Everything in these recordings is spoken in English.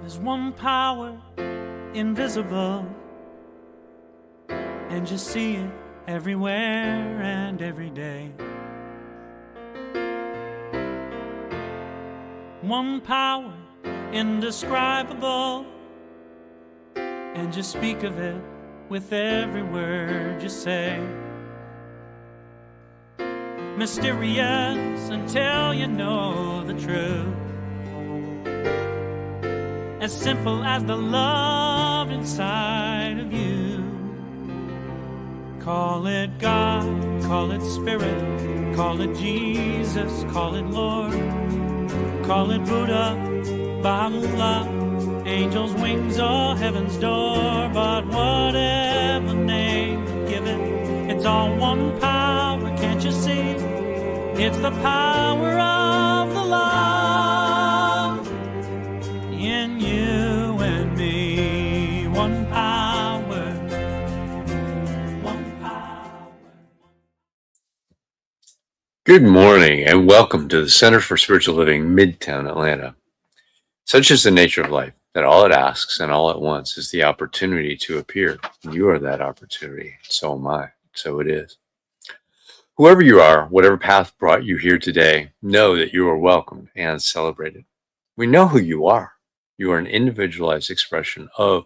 There's one power, invisible, and you see it everywhere and every day. One power, indescribable, and you speak of it with every word you say. Mysterious until you know the truth. As simple as the love inside of you. Call it God, call it Spirit, call it Jesus, call it Lord, call it Buddha, Baha'u'llah, angels' wings or heaven's door. But whatever name you give it, it's all one power, can't you see? It's the power of the love in you and me. One power, one power. Good morning and welcome to the Center for Spiritual Living, Midtown, Atlanta. Such is the nature of life that all it asks and all it wants is the opportunity to appear. You are that opportunity. So am I. So it is. Whoever you are, whatever path brought you here today, know that you are welcomed and celebrated. We know who you are. You are an individualized expression of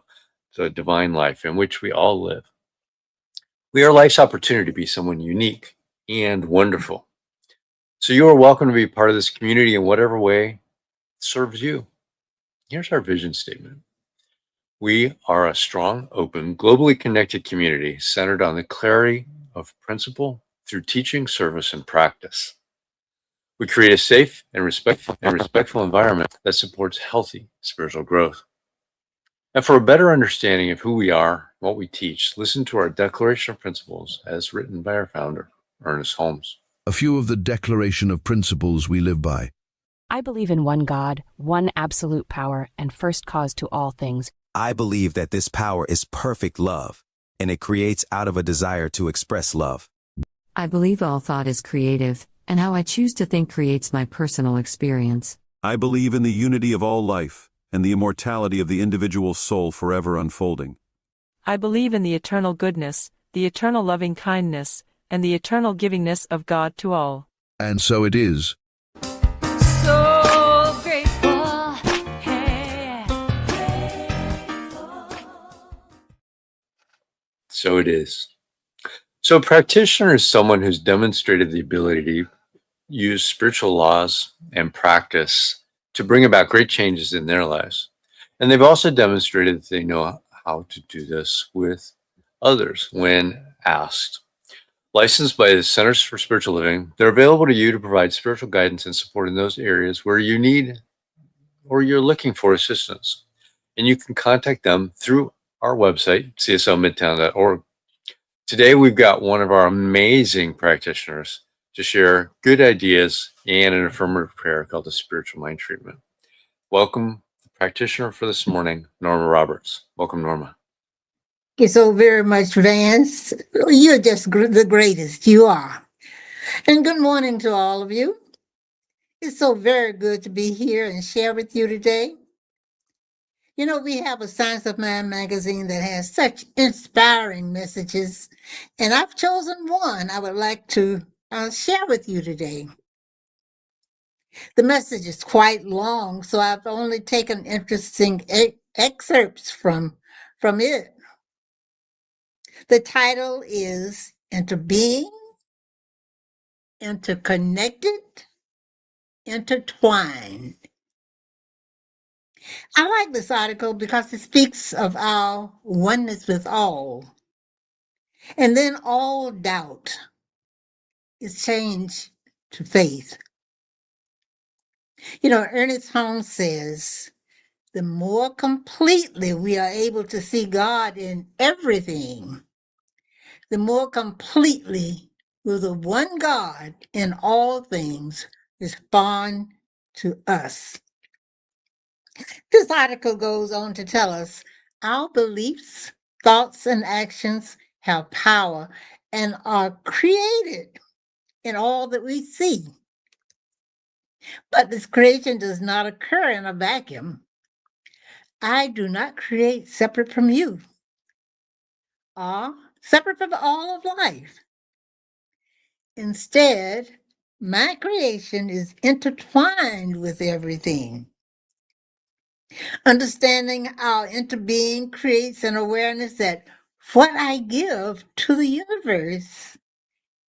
the divine life in which we all live. We are life's opportunity to be someone unique and wonderful. So you are welcome to be part of this community in whatever way serves you. Here's our vision statement. We are a strong, open, globally connected community centered on the clarity of principle through teaching, service, and practice. We create a safe and respectful environment that supports healthy spiritual growth. And for a better understanding of who we are, what we teach, listen to our Declaration of Principles as written by our founder, Ernest Holmes. A few of the Declaration of Principles we live by. I believe in one God, one absolute power, and first cause to all things. I believe that this power is perfect love, and it creates out of a desire to express love. I believe all thought is creative, and how I choose to think creates my personal experience. I believe in the unity of all life, and the immortality of the individual soul forever unfolding. I believe in the eternal goodness, the eternal loving kindness, and the eternal givingness of God to all. And so it is. So grateful, hey. So it is. So a practitioner is someone who's demonstrated the ability to use spiritual laws and practice to bring about great changes in their lives. And they've also demonstrated that they know how to do this with others when asked. Licensed by the Centers for Spiritual Living, they're available to you to provide spiritual guidance and support in those areas where you need or you're looking for assistance. And you can contact them through our website, cslmidtown.org. Today, we've got one of our amazing practitioners to share good ideas and an affirmative prayer called the Spiritual Mind Treatment. Welcome, the practitioner for this morning, Norma Roberts. Welcome, Norma. Thank you so very much, Vance. You're just the greatest. You are. And good morning to all of you. It's so very good to be here and share with you today. You know, we have a Science of Mind magazine that has such inspiring messages, and I've chosen one I would like to share with you today. The message is quite long, so I've only taken interesting excerpts from it. The title is Interbeing, Interconnected, Intertwined. I like this article because it speaks of our oneness with all. And then all doubt is changed to faith. You know, Ernest Holmes says, the more completely we are able to see God in everything, the more completely will the one God in all things respond to us. This article goes on to tell us our beliefs, thoughts, and actions have power and are created in all that we see. But this creation does not occur in a vacuum. I do not create separate from you or separate from all of life. Instead, my creation is intertwined with everything. Understanding our interbeing creates an awareness that what I give to the universe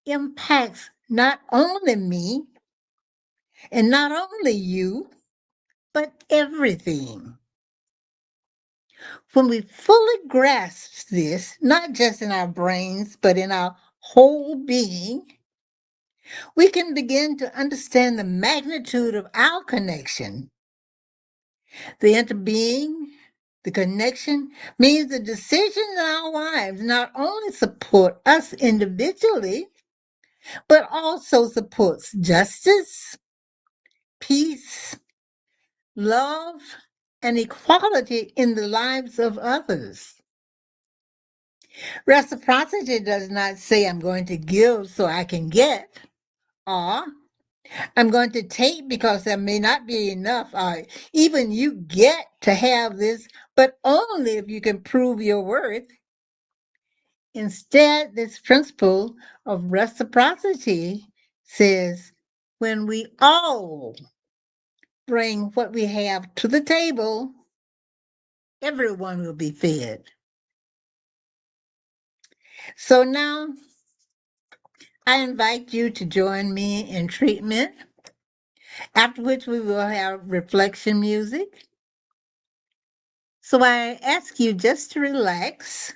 impacts not only me and not only you, but everything. When we fully grasp this, not just in our brains, but in our whole being, we can begin to understand the magnitude of our connection. The interbeing, the connection means the decisions in our lives not only support us individually, but also supports justice, peace, love, and equality in the lives of others. Reciprocity does not say I'm going to give so I can get, or I'm going to take because there may not be enough, or even you get to have this, but only if you can prove your worth. Instead, this principle of reciprocity says when we all bring what we have to the table, everyone will be fed. So now I invite you to join me in treatment, after which we will have reflection music. So I ask you just to relax,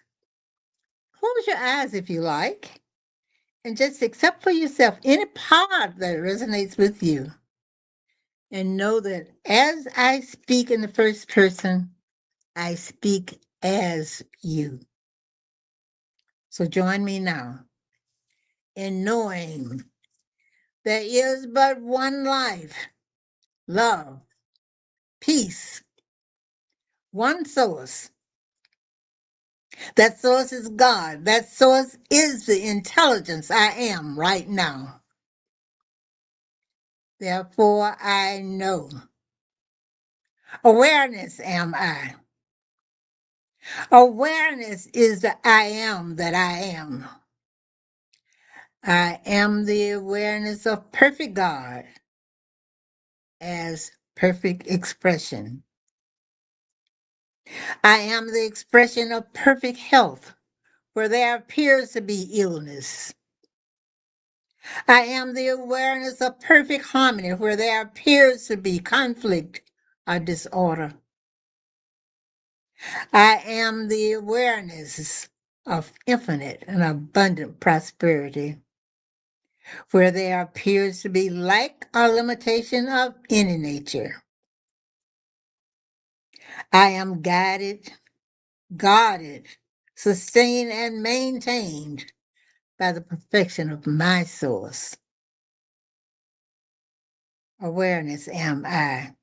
close your eyes if you like, and just accept for yourself any part that resonates with you. And know that as I speak in the first person, I speak as you. So join me now in knowing there is but one life, love, peace, one source. That source is God. That source is the intelligence I am right now. Therefore, I know. Awareness am I. Awareness is the I am that I am. I am the awareness of perfect God as perfect expression. I am the expression of perfect health where there appears to be illness. I am the awareness of perfect harmony where there appears to be conflict or disorder. I am the awareness of infinite and abundant prosperity where there appears to be lack or limitation of any nature. I am guided, guarded, sustained, and maintained by the perfection of my source. Awareness am I.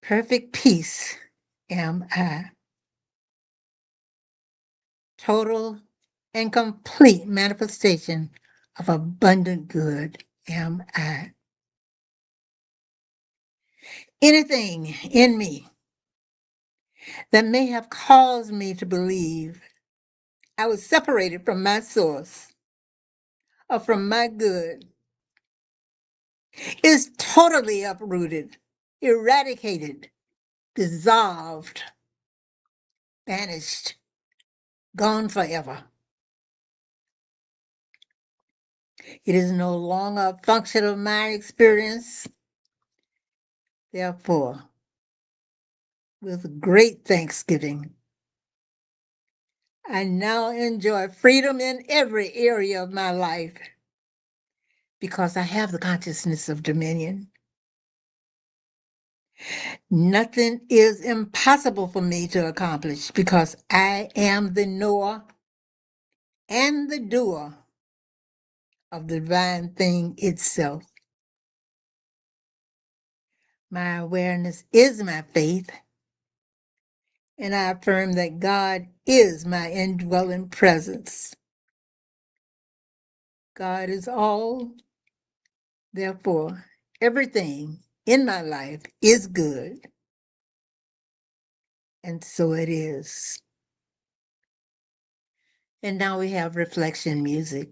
Perfect peace am I. Total and complete manifestation of abundant good am I. Anything in me that may have caused me to believe I was separated from my source or from my good is totally uprooted, eradicated, dissolved, banished, gone forever. It is no longer a function of my experience. Therefore, with great thanksgiving, I now enjoy freedom in every area of my life because I have the consciousness of dominion. Nothing is impossible for me to accomplish because I am the knower and the doer of the divine thing itself. My awareness is my faith, and I affirm that God is my indwelling presence. God is all, therefore, everything in my life is good. And so it is. And now we have reflection music.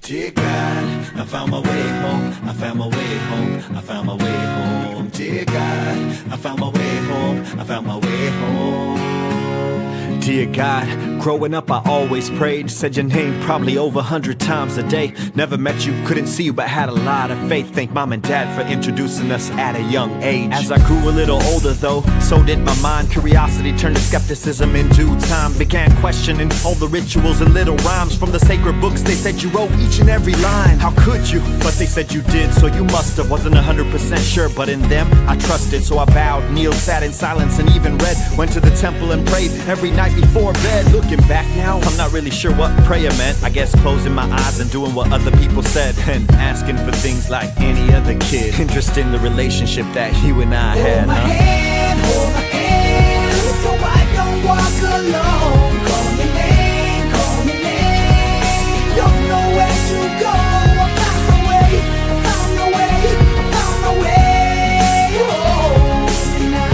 Dear God, I found my way home. I found my way home. I found my way home. Dear God, I found my way home. I found my way home. Dear God, growing up I always prayed. Said your name probably over 100 times a day. Never met you, couldn't see you, but had a lot of faith. Thank mom and dad for introducing us at a young age. As I grew a little older though, so did my mind. Curiosity turned to skepticism in due time. Began questioning all the rituals and little rhymes from the sacred books. They said you wrote each and every line. How could you? But they said you did, so you must have. Wasn't 100% sure, but in them I trusted. So I bowed, kneeled, sat in silence, and even read. Went to the temple and prayed every night before bed. Looking back now, I'm not really sure what prayer meant. I guess closing my eyes and doing what other people said, and asking for things like any other kid. Interest in the relationship that you and I had, hold my hand, so I don't walk alone. Call me name, don't know where to go. I found my way, I found my way, I found my way home. And now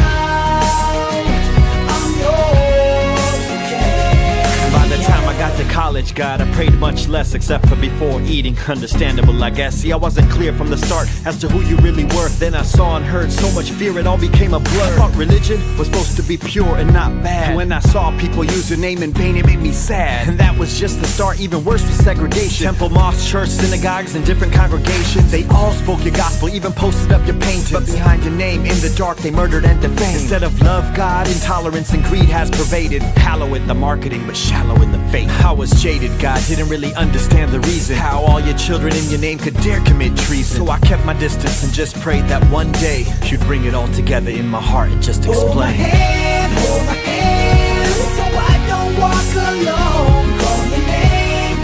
I'm yours again. By the time I got to college, God, I prayed much less, except for before eating. Understandable, I guess. See, I wasn't clear from the start as to who you really were. Then I saw and heard so much fear, it all became a blur. I thought religion was supposed to be pure and not bad. And when I saw people use your name in vain, it made me sad. And that was just the start. Even worse was segregation. Temple, mosques, church, synagogues, and different congregations. They all spoke your gospel, even posted up your paintings. But behind your name, in the dark, they murdered and defamed. Instead of love, God, intolerance and greed has pervaded. Hollow at the marketing, but shallow in the faith. I was jaded, God, didn't really understand the reason how all your children in your name could dare commit treason. So I kept my distance and just prayed that one day you'd bring it all together in my heart and just explain. Hold my hand, so I don't walk alone. Call me name,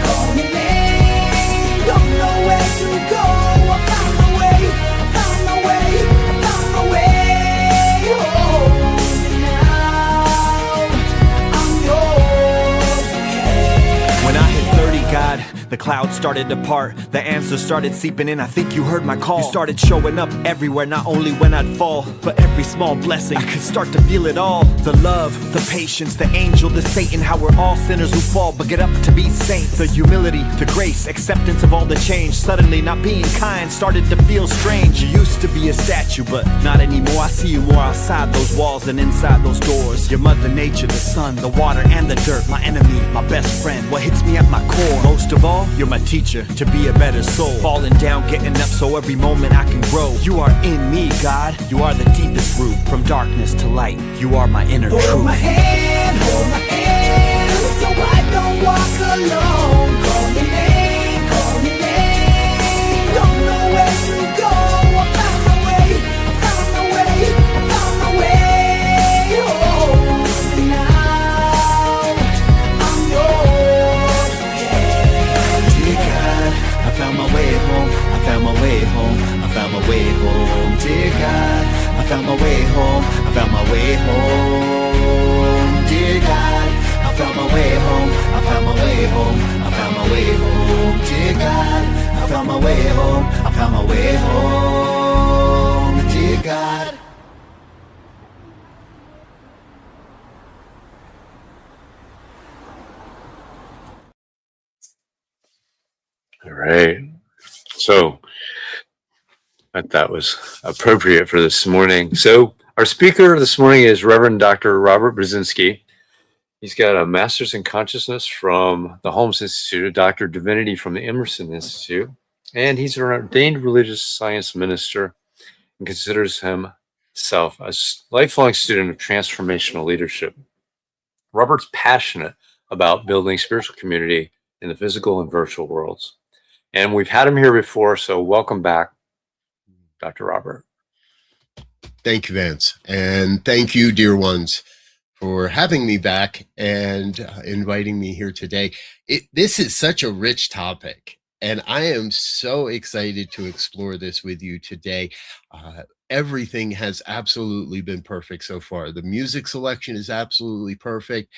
don't know where to go. I found my way, I found my way, I found my way home. And now I'm yours again. When I hit 30, God, the clouds started to part. The answers started seeping in. I think you heard my call. You started showing up everywhere, not only when I'd fall, but every small blessing, I could start to feel it all. The love, the patience, the angel, the Satan. How we're all sinners who fall, but get up to be saints. The humility, the grace, acceptance of all the change. Suddenly not being kind started to feel strange. You used to be a statue, but not anymore. I see you more outside those walls than inside those doors. Your mother nature, the sun, the water, and the dirt. My enemy, my best friend, what hits me at my core. Most of all, you're my teacher to be a better soul. Falling down, getting up, so every moment I can grow. You are in me, God. You are the deepest root. From darkness to light, you are my inner truth. Hold my hand, so I don't walk alone. Call me name, don't know where to go. I found my way, I found my way, I found my way home. And now I'm yours again. Dear God, I found my way home. I found my way home. I found my way home. Dear God, I found my way home. I found my way home. Dear God, I found my way home. I found my way home. I found my way home. Dear God, I found my way home. I found my way home. Dear God. All right. So I thought that was appropriate for this morning. So our speaker this morning is Reverend Dr. Robert Brzezinski. He's got a master's in consciousness from the Holmes Institute, a doctor of divinity from the Emerson Institute, and he's an ordained religious science minister and considers himself a lifelong student of transformational leadership. Robert's passionate about building spiritual community in the physical and virtual worlds. And we've had him here before, so welcome back, Dr. Robert. Thank you, Vance. And thank you, dear ones, for having me back and inviting me here today. This is such a rich topic, and I am so excited to explore this with you today. Everything has absolutely been perfect so far. The music selection is absolutely perfect.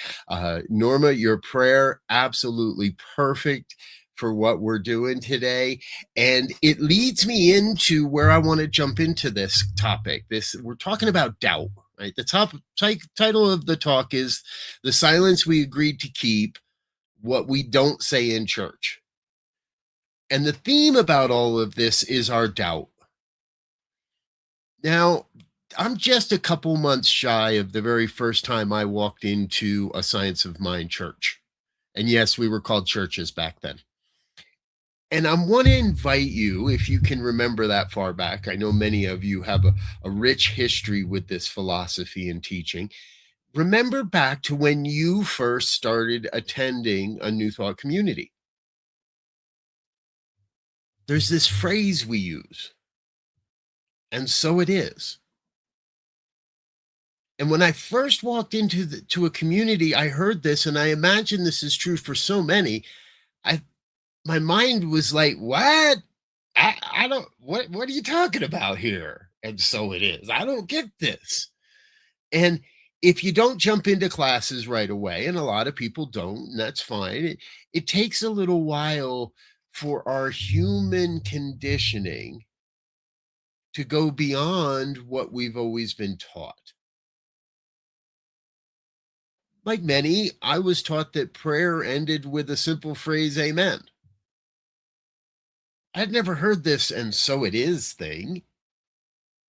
Norma, your prayer, absolutely perfect for what we're doing today. And it leads me into where I want to jump into this topic. We're talking about doubt, right? The title of the talk is "The Silence We Agreed to Keep, What We Don't Say in Church." And the theme about all of this is our doubt. Now, I'm just a couple months shy of the very first time I walked into a Science of Mind church. And yes, we were called churches back then. And I want to invite you, if you can remember that far back, I know many of you have a rich history with this philosophy and teaching. Remember back to when you first started attending a New Thought community. There's this phrase we use, and so it is. And when I first walked into a community, I heard this, and I imagine this is true for so many. My mind was like, what? I don't, what are you talking about here? And so it is. I don't get this. And if you don't jump into classes right away, and a lot of people don't, and that's fine, it takes a little while for our human conditioning to go beyond what we've always been taught. Like many, I was taught that prayer ended with a simple phrase, amen. I'd never heard this "and so it is" thing,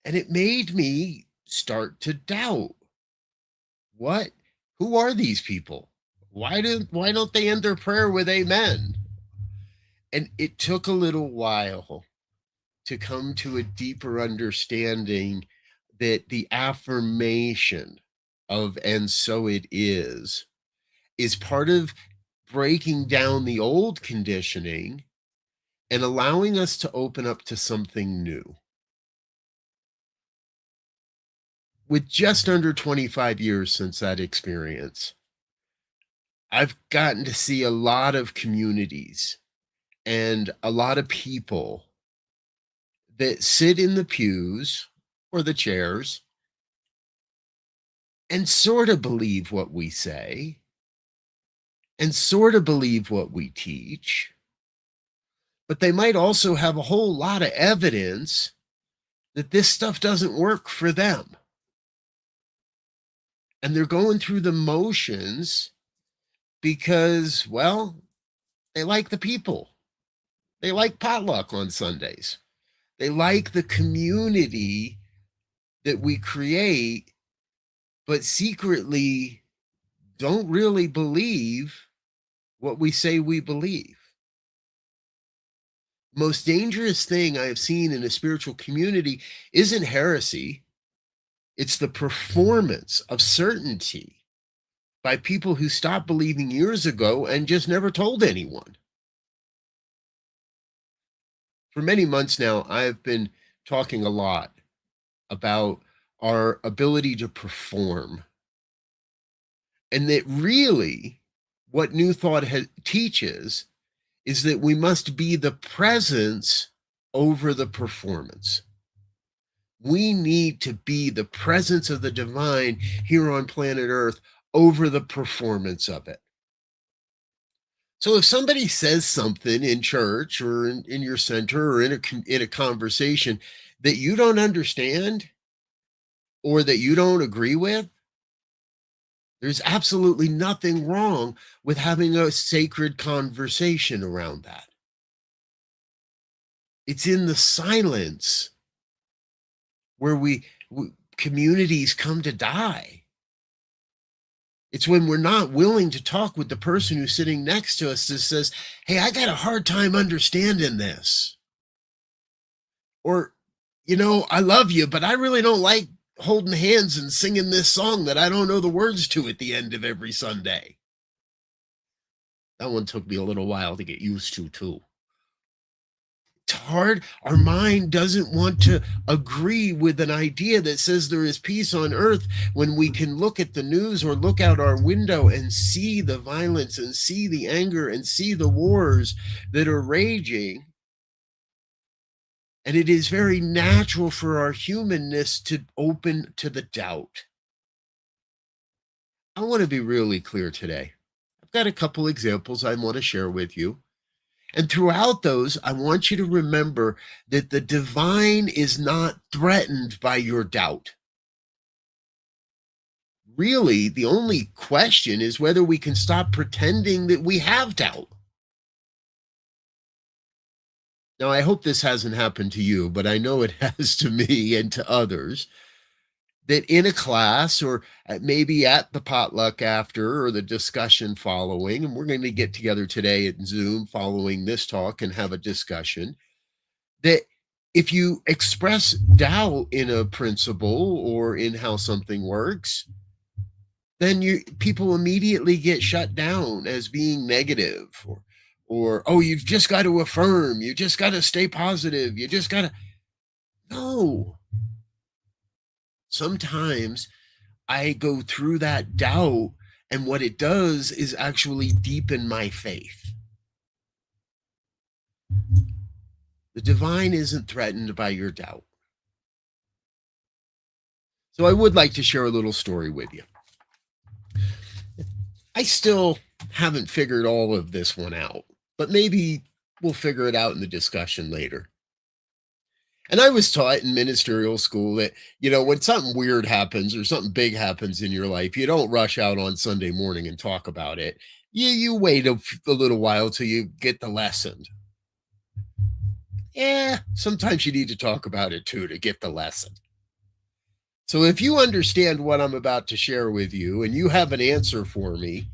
and it made me start to doubt. What? Who are these people? Why don't they end their prayer with amen? And it took a little while to come to a deeper understanding that the affirmation of "and so it is" part of breaking down the old conditioning and allowing us to open up to something new. With just under 25 years since that experience, I've gotten to see a lot of communities and a lot of people that sit in the pews or the chairs and sort of believe what we say and sort of believe what we teach, but they might also have a whole lot of evidence that this stuff doesn't work for them. And they're going through the motions because, well, they like the people. They like potluck on Sundays. They like the community that we create, but secretly don't really believe what we say we believe. Most dangerous thing I have seen in a spiritual community isn't heresy. It's the performance of certainty by people who stopped believing years ago and just never told anyone. For many months now, I've been talking a lot about our ability to perform. And that really what New Thought teaches is that we must be the presence over the performance. We need to be the presence of the divine here on planet Earth over the performance of it. So if somebody says something in church or in your center or in a conversation that you don't understand or that you don't agree with, there's absolutely nothing wrong with having a sacred conversation around that. It's in the silence where communities come to die. It's when we're not willing to talk with the person who's sitting next to us that says, hey, I got a hard time understanding this. Or, I love you, but I really don't like holding hands and singing this song that I don't know the words to at the end of every Sunday. That one took me a little while to get used to, too. It's hard. Our mind doesn't want to agree with an idea that says there is peace on earth when we can look at the news or look out our window and see the violence and see the anger and see the wars that are raging. And it is very natural for our humanness to open to the doubt. I want to be really clear today. I've got a couple examples I want to share with you. And throughout those, I want you to remember that the divine is not threatened by your doubt. Really, the only question is whether we can stop pretending that we have doubt. Now, I hope this hasn't happened to you, but I know it has to me and to others, that in a class or maybe at the potluck after or the discussion following, and we're going to get together today at Zoom following this talk and have a discussion, that if you express doubt in a principle or in how something works, then people immediately get shut down as being negative or oh, you've just got to affirm, you just got to stay positive, you just got to. No. Sometimes I go through that doubt, and what it does is actually deepen my faith. The divine isn't threatened by your doubt. So I would like to share a little story with you. I still haven't figured all of this one out, but maybe we'll figure it out in the discussion later. And I was taught in ministerial school that, when something weird happens or something big happens in your life, you don't rush out on Sunday morning and talk about it. You wait a little while till you get the lesson. Yeah, sometimes you need to talk about it too to get the lesson. So if you understand what I'm about to share with you and you have an answer for me,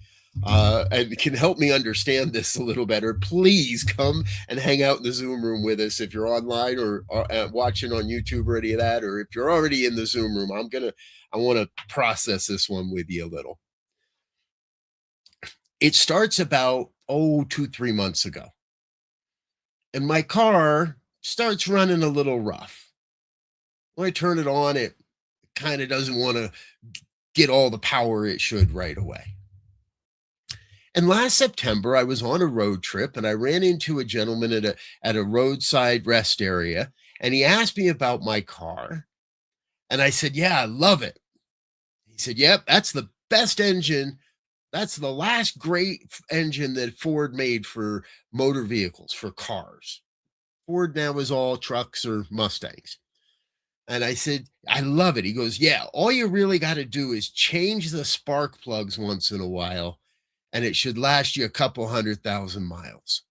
and can help me understand this a little better, please come and hang out in the Zoom room with us if you're online or watching on YouTube or any of that, or if you're already in the Zoom room. I want to process this one with you a little. It starts about 2-3 months ago, and my car starts running a little rough. When I turn it on, it kind of doesn't want to get all the power it should right away. And last September, I was on a road trip and I ran into a gentleman at a roadside rest area, and he asked me about my car. And I said, yeah, I love it. He said, yep, that's the best engine. That's the last great engine that Ford made for motor vehicles, for cars. Ford now is all trucks or Mustangs. And I said, I love it. He goes, yeah, all you really got to do is change the spark plugs once in a while, and it should last you a couple 100,000 miles.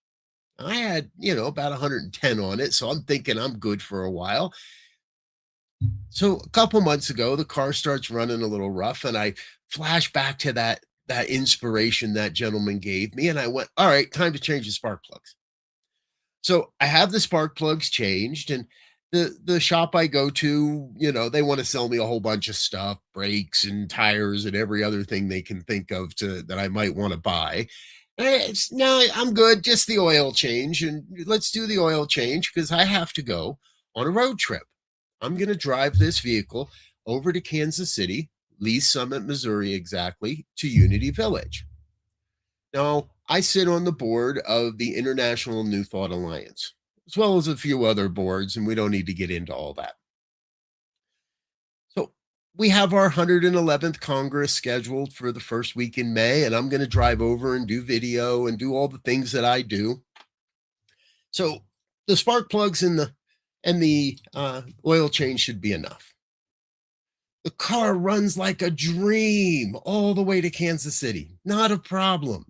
I had, about 110 on it, so I'm thinking I'm good for a while. So a couple months ago, the car starts running a little rough, and I flash back to that inspiration that gentleman gave me, and I went, all right, time to change the spark plugs. So I have the spark plugs changed, and the shop I go to, they want to sell me a whole bunch of stuff, brakes and tires and every other thing they can think of that I might want to buy. No, I'm good. Just the oil change. And let's do the oil change because I have to go on a road trip. I'm going to drive this vehicle over to Kansas City, Lee's Summit, Missouri, exactly, to Unity Village. Now, I sit on the board of the International New Thought Alliance, as well as a few other boards, and we don't need to get into all that. So we have our 111th Congress scheduled for the first week in May, and I'm going to drive over and do video and do all the things that I do. So the spark plugs and the oil change should be enough. The car runs like a dream all the way to Kansas City. Not a problem.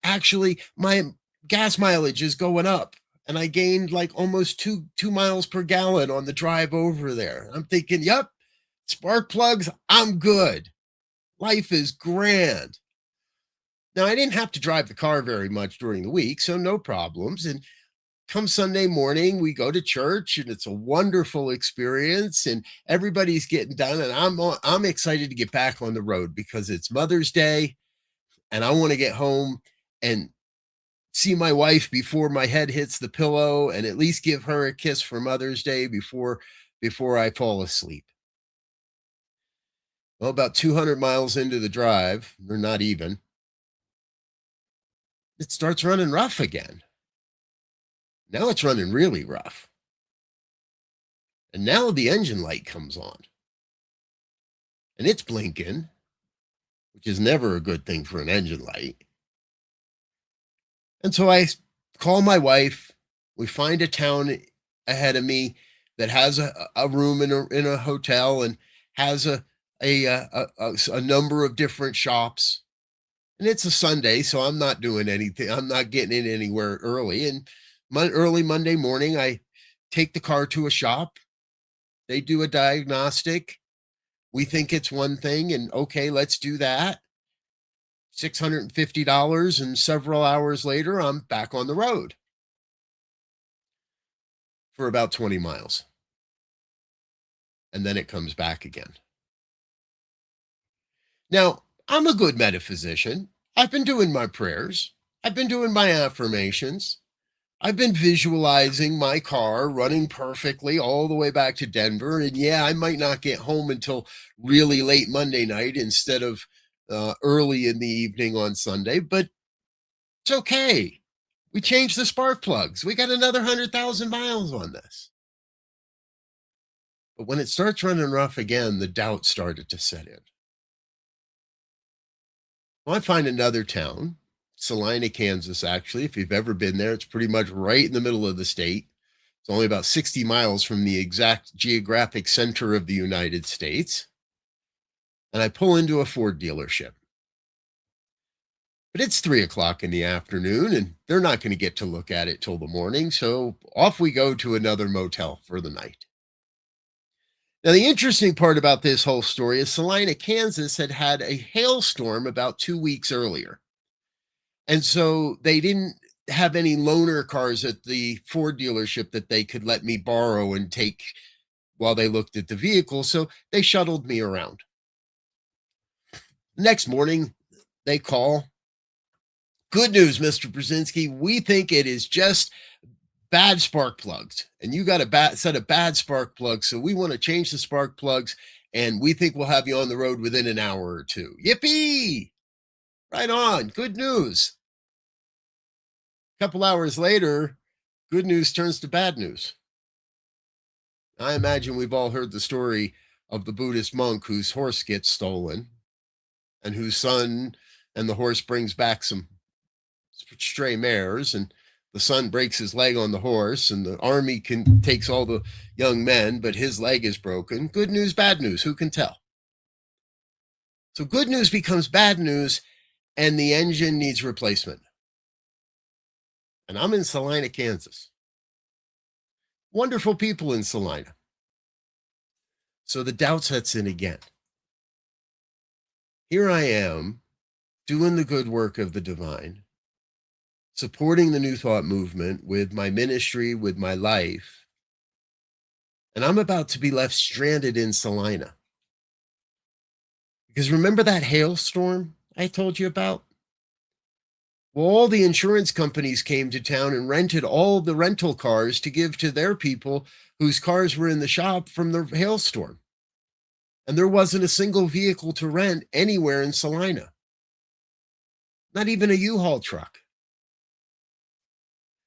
Actually, my gas mileage is going up. And I gained like almost two miles per gallon on the drive over there. I'm thinking, yep, spark plugs, I'm good. Life is grand. Now, I didn't have to drive the car very much during the week, so no problems. And come Sunday morning, we go to church, and it's a wonderful experience, and everybody's getting done. And I'm excited to get back on the road because it's Mother's Day, and I want to get home and see my wife before my head hits the pillow and at least give her a kiss for Mother's Day before I fall asleep. Well, about 200 miles into the drive, or not even, it starts running rough again. Now it's running really rough. And now the engine light comes on. And it's blinking, which is never a good thing for an engine light. And so I call my wife. We find a town ahead of me that has a room in a hotel and has a number of different shops. And it's a Sunday, so I'm not doing anything. I'm not getting in anywhere early. And early Monday morning, I take the car to a shop. They do a diagnostic. We think it's one thing, and okay, let's do that. $650, and several hours later, I'm back on the road for about 20 miles. And then it comes back again. Now, I'm a good metaphysician. I've been doing my prayers. I've been doing my affirmations. I've been visualizing my car running perfectly all the way back to Denver. And yeah, I might not get home until really late Monday night instead of early in the evening on Sunday, but it's okay. We changed the spark plugs. We got another 100,000 miles on this. But when it starts running rough again, the doubt started to set in. Well, I find another town, Salina, Kansas, actually. If you've ever been there, it's pretty much right in the middle of the state. It's only about 60 miles from the exact geographic center of the United States. And I pull into a Ford dealership. But it's 3:00 in the afternoon, and they're not going to get to look at it till the morning. So off we go to another motel for the night. Now, the interesting part about this whole story is Salina, Kansas had had a hailstorm about 2 weeks earlier. And so they didn't have any loaner cars at the Ford dealership that they could let me borrow and take while they looked at the vehicle. So they shuttled me around. Next morning, they call. Good news, Mr. Brzezinski. We think it is just bad spark plugs. And you got a set of bad spark plugs. So we want to change the spark plugs. And we think we'll have you on the road within an hour or two. Yippee! Right on. Good news. A couple hours later, good news turns to bad news. I imagine we've all heard the story of the Buddhist monk whose horse gets stolen and whose son and the horse brings back some stray mares, and the son breaks his leg on the horse, and the army takes all the young men, but his leg is broken. Good news, bad news. Who can tell? So good news becomes bad news, and the engine needs replacement. And I'm in Salina, Kansas. Wonderful people in Salina. So the doubt sets in again. Here I am, doing the good work of the divine, supporting the New Thought movement with my ministry, with my life, and I'm about to be left stranded in Salina. Because remember that hailstorm I told you about? Well, all the insurance companies came to town and rented all the rental cars to give to their people whose cars were in the shop from the hailstorm. And there wasn't a single vehicle to rent anywhere in Salina. Not even a U-Haul truck.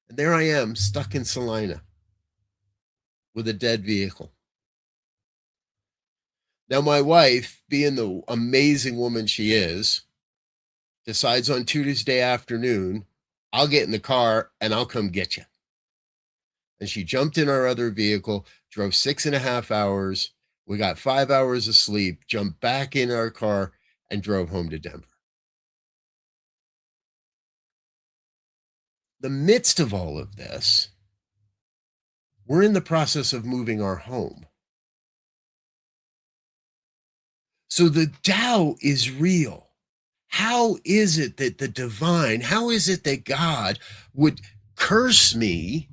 And there I am, stuck in Salina with a dead vehicle. Now, my wife, being the amazing woman she is, decides on Tuesday afternoon, I'll get in the car and I'll come get you. And she jumped in our other vehicle, drove 6.5 hours. We got 5 hours of sleep, jumped back in our car, and drove home to Denver. The midst of all of this, we're in the process of moving our home. So the doubt is real. How is it that the divine, how is it that God would curse me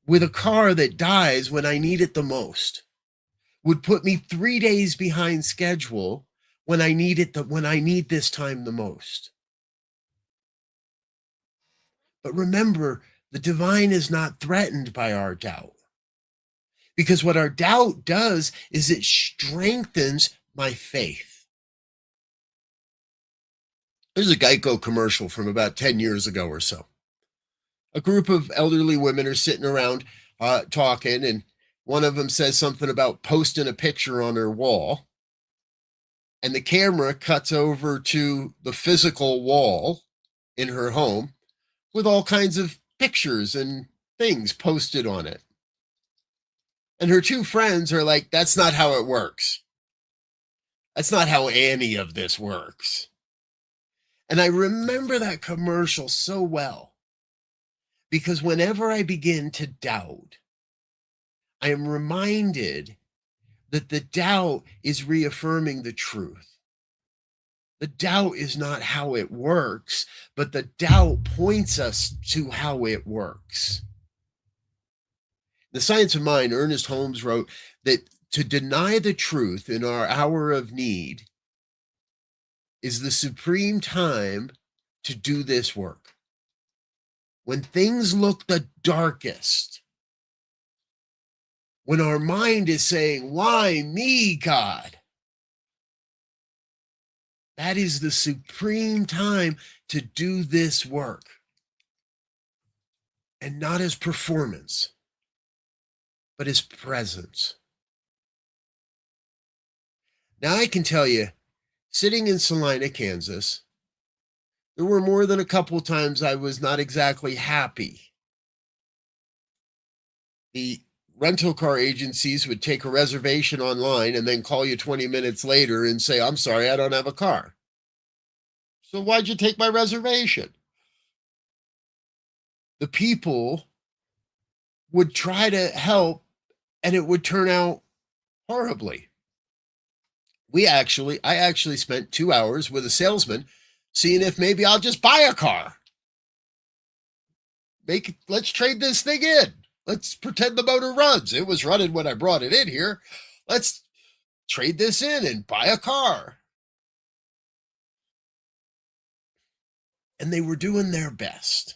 with a car that dies when I need it the most? Would put me 3 days behind schedule when I need it when I need this time the most? But remember, the divine is not threatened by our doubt. Because what our doubt does is it strengthens my faith. There's a Geico commercial from about 10 years ago or so. A group of elderly women are sitting around talking, and one of them says something about posting a picture on her wall. And the camera cuts over to the physical wall in her home with all kinds of pictures and things posted on it. And her two friends are like, that's not how it works. That's not how any of this works. And I remember that commercial so well, because whenever I begin to doubt, I am reminded that the doubt is reaffirming the truth. The doubt is not how it works, but the doubt points us to how it works. The Science of Mind, Ernest Holmes wrote that to deny the truth in our hour of need is the supreme time to do this work. When things look the darkest, when our mind is saying, why me, God? That is the supreme time to do this work. And not as performance, but as presence. Now I can tell you, sitting in Salina, Kansas, there were more than a couple times I was not exactly happy. The rental car agencies would take a reservation online and then call you 20 minutes later and say, I'm sorry, I don't have a car. So why'd you take my reservation? The people would try to help and it would turn out horribly. I actually spent 2 hours with a salesman seeing if maybe I'll just buy a car. Let's trade this thing in. Let's pretend the motor runs. It was running when I brought it in here. Let's trade this in and buy a car. And they were doing their best.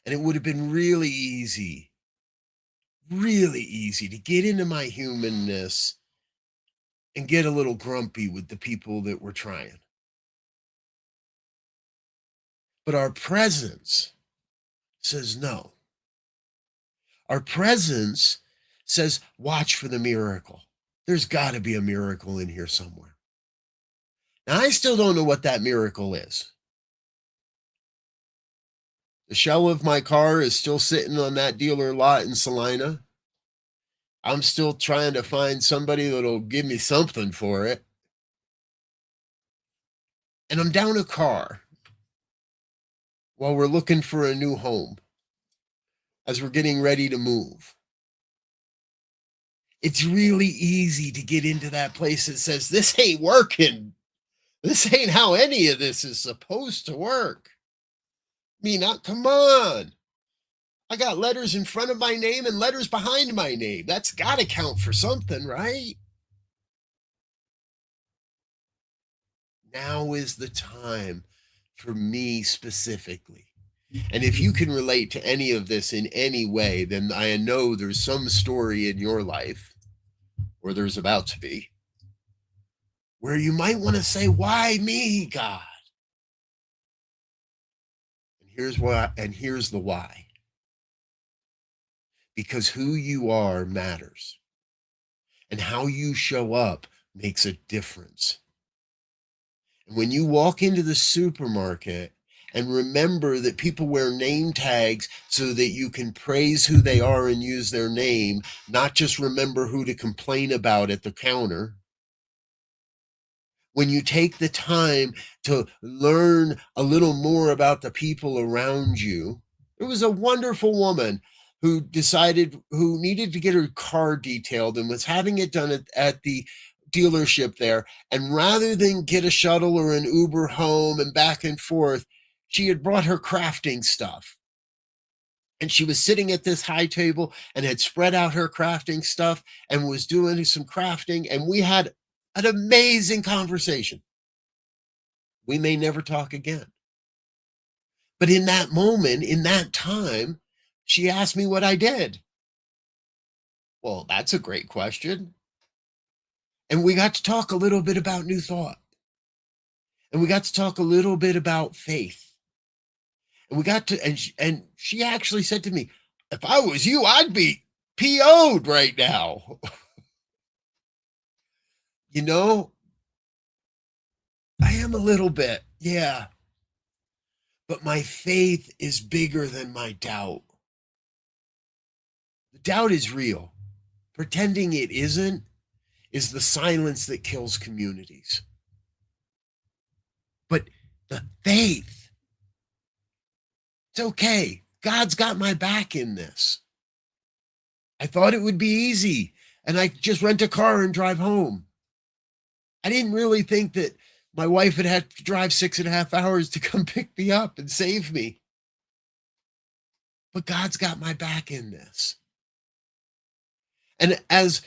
And it would have been really easy to get into my humanness and get a little grumpy with the people that were trying. But our presence says no. Our presence says, watch for the miracle. There's got to be a miracle in here somewhere. Now, I still don't know what that miracle is. The shell of my car is still sitting on that dealer lot in Salina. I'm still trying to find somebody that'll give me something for it. And I'm down a car while we're looking for a new home as we're getting ready to move. It's really easy to get into that place that says, this ain't working. This ain't how any of this is supposed to work. Come on. I got letters in front of my name and letters behind my name. That's got to count for something, right? Now is the time for me specifically. And if you can relate to any of this in any way, then I know there's some story in your life, or there's about to be, where you might want to say, why me, God? And here's the why. Because who you are matters. And how you show up makes a difference. And when you walk into the supermarket and remember that people wear name tags so that you can praise who they are and use their name, not just remember who to complain about at the counter. When you take the time to learn a little more about the people around you. There was a wonderful woman who needed to get her car detailed and was having it done at the dealership there. And rather than get a shuttle or an Uber home and back and forth, she had brought her crafting stuff. And she was sitting at this high table and had spread out her crafting stuff and was doing some crafting. And we had an amazing conversation. We may never talk again. But in that moment, in that time, she asked me what I did. Well, that's a great question. And we got to talk a little bit about New Thought. And we got to talk a little bit about faith. And we got to, and she actually said to me, if I was you, I'd be PO'd right now. You know, I am a little bit, yeah. But my faith is bigger than my doubt. The doubt is real. Pretending it isn't is the silence that kills communities. But the faith, it's okay. God's got my back in this. I thought it would be easy, and I just rent a car and drive home. I didn't really think that my wife would have to drive 6.5 hours to come pick me up and save me. But God's got my back in this. And as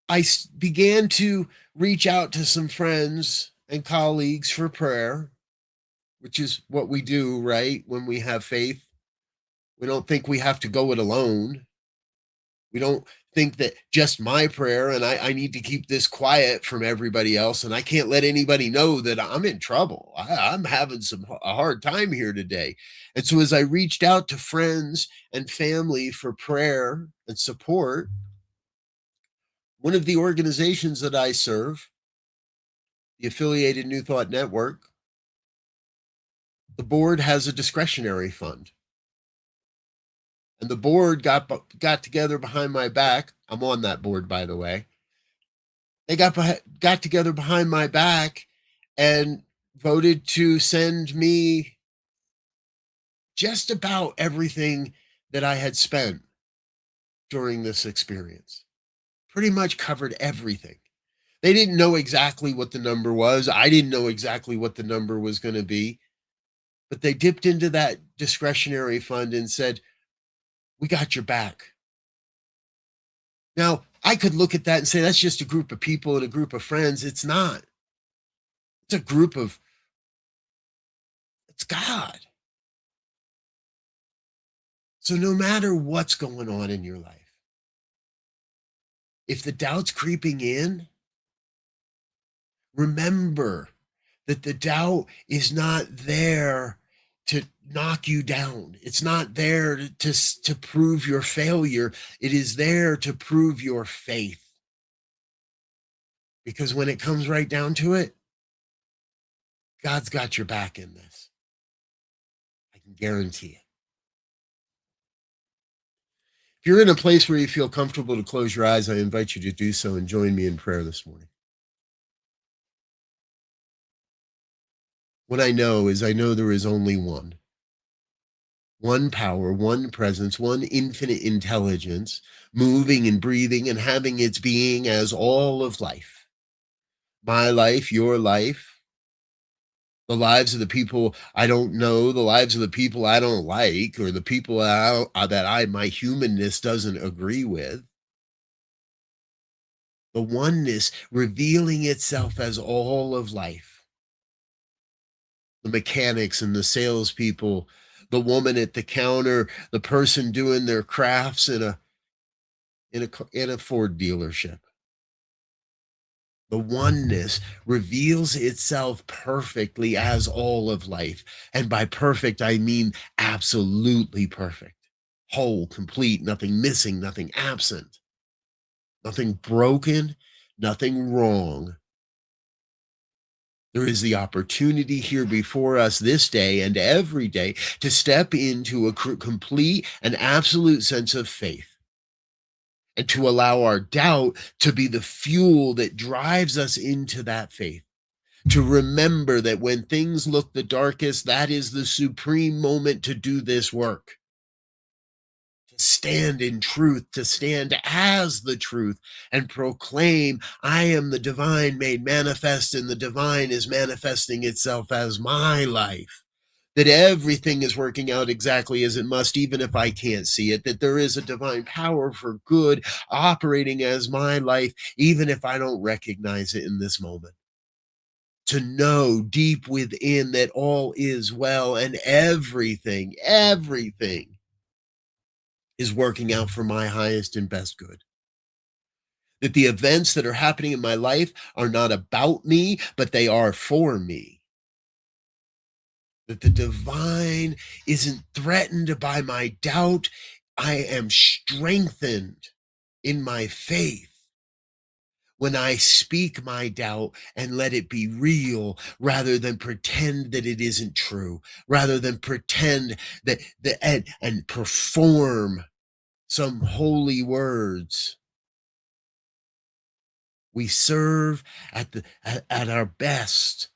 I began to reach out to some friends and colleagues for prayer, which is what we do, right? When we have faith, we don't think we have to go it alone. We don't think that just my prayer and I need to keep this quiet from everybody else, and I can't let anybody know that I'm in trouble. I'm having a hard time here today. And so as I reached out to friends and family for prayer and support, one of the organizations that I serve, the affiliated New Thought Network, the board has a discretionary fund. And the board got together behind my back. I'm on that board, by the way. They got together behind my back and voted to send me just about everything that I had spent during this experience. Pretty much covered everything. They didn't know exactly what the number was. I didn't know exactly what the number was going to be. But they dipped into that discretionary fund and said, we got your back. Now, I could look at that and say, that's just a group of people and a group of friends. It's not. It's a group of, it's God. So no matter what's going on in your life, if the doubt's creeping in, remember that the doubt is not there to knock you down. It's not there to prove your failure. It is there to prove your faith. Because when it comes right down to it, God's got your back in this. I can guarantee it. If you're in a place where you feel comfortable to close your eyes, I invite you to do so and join me in prayer this morning. What I know is there is only one power, one presence, one infinite intelligence, moving and breathing and having its being as all of life. My life, your life, the lives of the people I don't know, the lives of the people I don't like, or the people that my humanness doesn't agree with. The oneness revealing itself as all of life. The mechanics and the salespeople, the woman at the counter, the person doing their crafts in a Ford dealership. The oneness reveals itself perfectly as all of life. And by perfect, I mean absolutely perfect. Whole, complete, nothing missing, nothing absent, nothing broken, nothing wrong. There is the opportunity here before us this day and every day to step into a complete and absolute sense of faith and to allow our doubt to be the fuel that drives us into that faith. To remember that when things look the darkest, that is the supreme moment to do this work. To stand in truth, to stand as the truth and proclaim, I am the divine made manifest, and the divine is manifesting itself as my life. That everything is working out exactly as it must, even if I can't see it. That there is a divine power for good operating as my life, even if I don't recognize it in this moment. to know deep within that all is well and everything is working out for my highest and best good. That the events that are happening in my life are not about me, but they are for me. That the divine isn't threatened by my doubt. I am strengthened in my faith when I speak my doubt and let it be real rather than pretend that it isn't true, rather than pretend that and perform some holy words. We serve at our best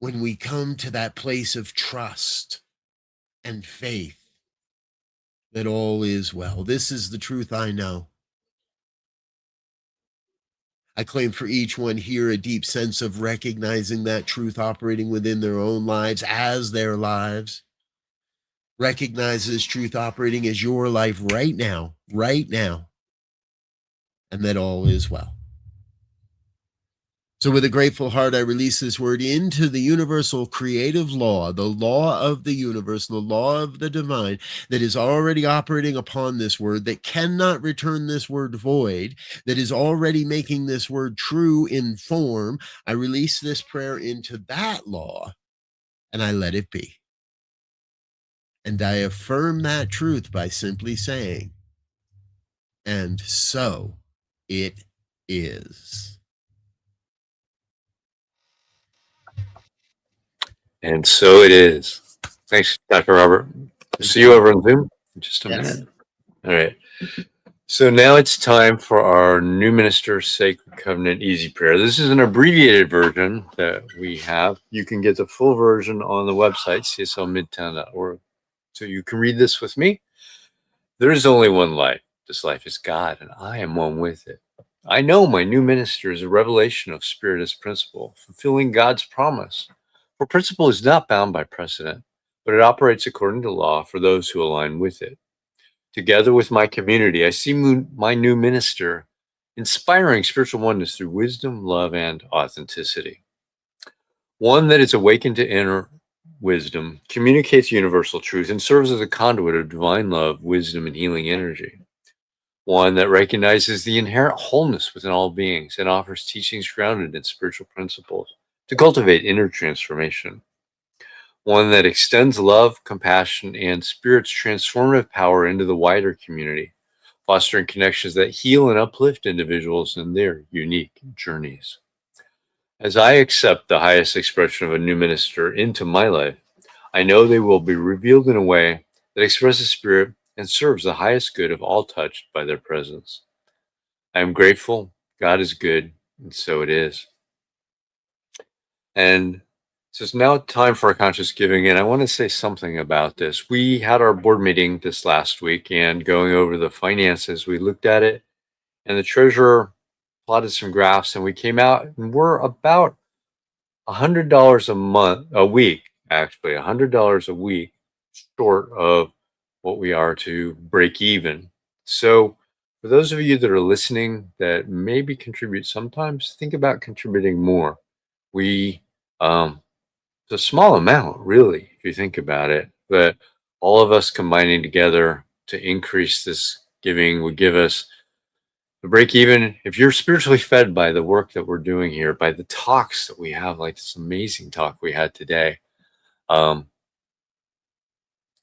when we come to that place of trust and faith that all is well. This is the truth I know. I claim for each one here a deep sense of recognizing that truth operating within their own lives as their lives. Recognize this truth operating as your life right now, and that all is well. So with a grateful heart, I release this word into the universal creative law, the law of the universe, the law of the divine that is already operating upon this word, that cannot return this word void, that is already making this word true in form. I release this prayer into that law and I let it be. And I affirm that truth by simply saying, and so it is. And so it is. Thanks, Dr. Robert. See you over on Zoom in just a minute. All right. So now it's time for our New Minister Sacred Covenant Easy Prayer. This is an abbreviated version that we have. You can get the full version on the website, cslmidtown.org. So you can read this with me. There is only one life. This life is God, and I am one with it. I know my new minister is a revelation of Spirit as principle, fulfilling God's promise. For principle is not bound by precedent, but it operates according to law for those who align with it. Together with my community, I see my new minister inspiring spiritual oneness through wisdom, love, and authenticity. One that is awakened to inner wisdom, communicates universal truth, and serves as a conduit of divine love, wisdom, and healing energy. One that recognizes the inherent wholeness within all beings and offers teachings grounded in spiritual principles to cultivate inner transformation. One that extends love, compassion, and Spirit's transformative power into the wider community, fostering connections that heal and uplift individuals in their unique journeys. As I accept the highest expression of a new minister into my life, I know they will be revealed in a way that expresses Spirit and serves the highest good of all touched by their presence. I am grateful, God is good, and so it is. And so it's now time for our conscious giving, and I want to say something about this. We had our board meeting this last week, and going over the finances, we looked at it, and the treasurer plotted some graphs, and we came out, and we're about $100 a week, actually, $100 a week short of what we are to break even. So for those of you that are listening that maybe contribute sometimes, think about contributing more. It's a small amount, really, if you think about it, but all of us combining together to increase this giving would give us a break even. If you're spiritually fed by the work that we're doing here, by the talks that we have, like this amazing talk we had today,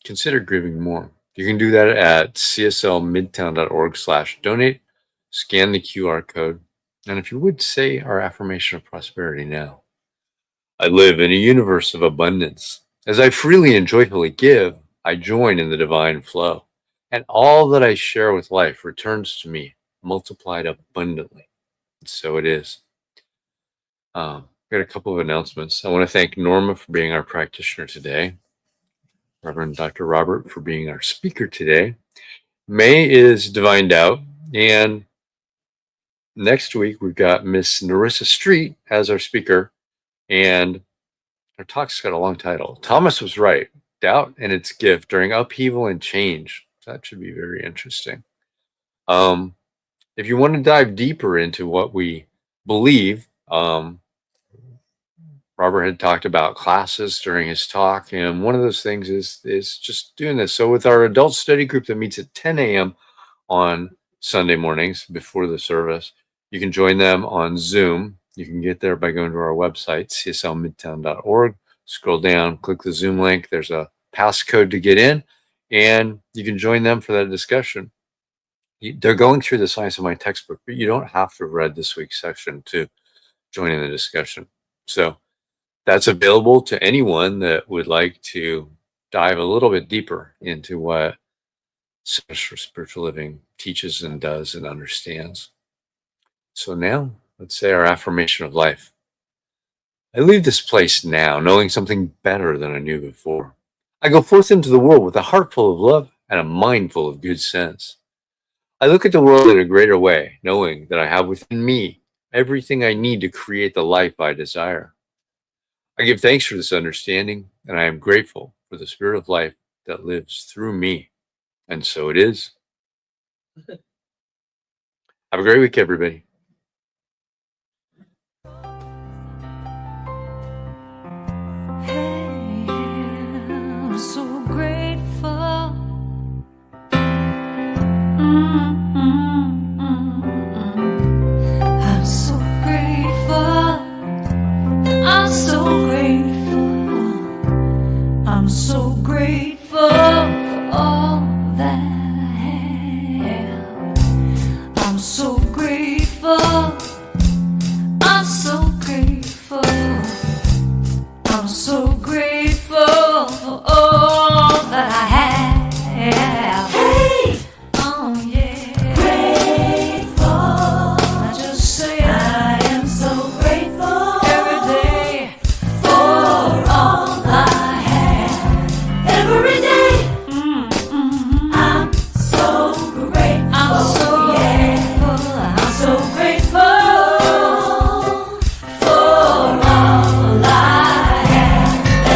consider giving more. You can do that at cslmidtown.org/donate. Scan the QR code. And if you would, say our affirmation of prosperity now. I live in a universe of abundance. As I freely and joyfully give, I join in the divine flow. And all that I share with life returns to me, multiplied abundantly. And so it is. Got a couple of announcements. I want to thank Norma for being our practitioner today. Reverend Dr. Robert for being our speaker today. May is divined out, and next week we've got Miss Narissa Street as our speaker, and our talk's got a long title. Thomas was right. Doubt and its gift during upheaval and change. That should be very interesting. If you want to dive deeper into what we believe, Robert had talked about classes during his talk, and one of those things is just doing this. So with our adult study group that meets at 10 a.m. on Sunday mornings before the service, you can join them on Zoom. You can get there by going to our website, cslmidtown.org. Scroll down, click the Zoom link. There's a passcode to get in, and you can join them for that discussion. They're going through the Science of Mind textbook, but you don't have to have read this week's section to join in the discussion. So that's available to anyone that would like to dive a little bit deeper into what Centers for Spiritual Living teaches and does and understands. So now, let's say our affirmation of life. I leave this place now knowing something better than I knew before. I go forth into the world with a heart full of love and a mind full of good sense. I look at the world in a greater way, knowing that I have within me everything I need to create the life I desire. I give thanks for this understanding, and I am grateful for the spirit of life that lives through me. And so it is. Have a great week, everybody. I'm so grateful. I'm so grateful. I'm so grateful. I'm so grateful for all that I have. I'm so grateful. I'm so grateful. I'm so grateful for all that I have. Hey! Oh yeah. Grateful. I just say I am so grateful every day for all I have. Every day. I'm so grateful. I'm so grateful. I'm so grateful for all I have.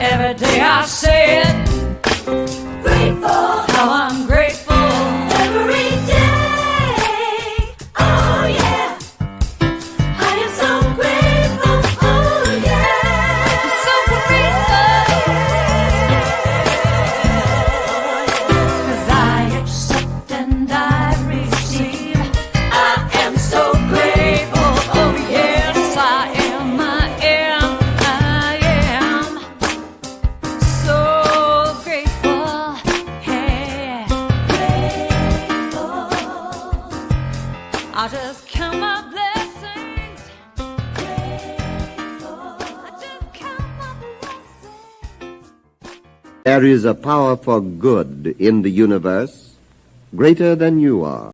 Every day I say it. Grateful. How I'm grateful. Every day. Oh yeah. I am so grateful. Oh yeah. I'm so grateful. 'Cause I accept and I receive. I am so grateful. Oh yes, I am. I am so grateful. Hey, grateful. I just count my blessings. Grateful. I just count my blessings. There is a power for good in the universe greater than you are.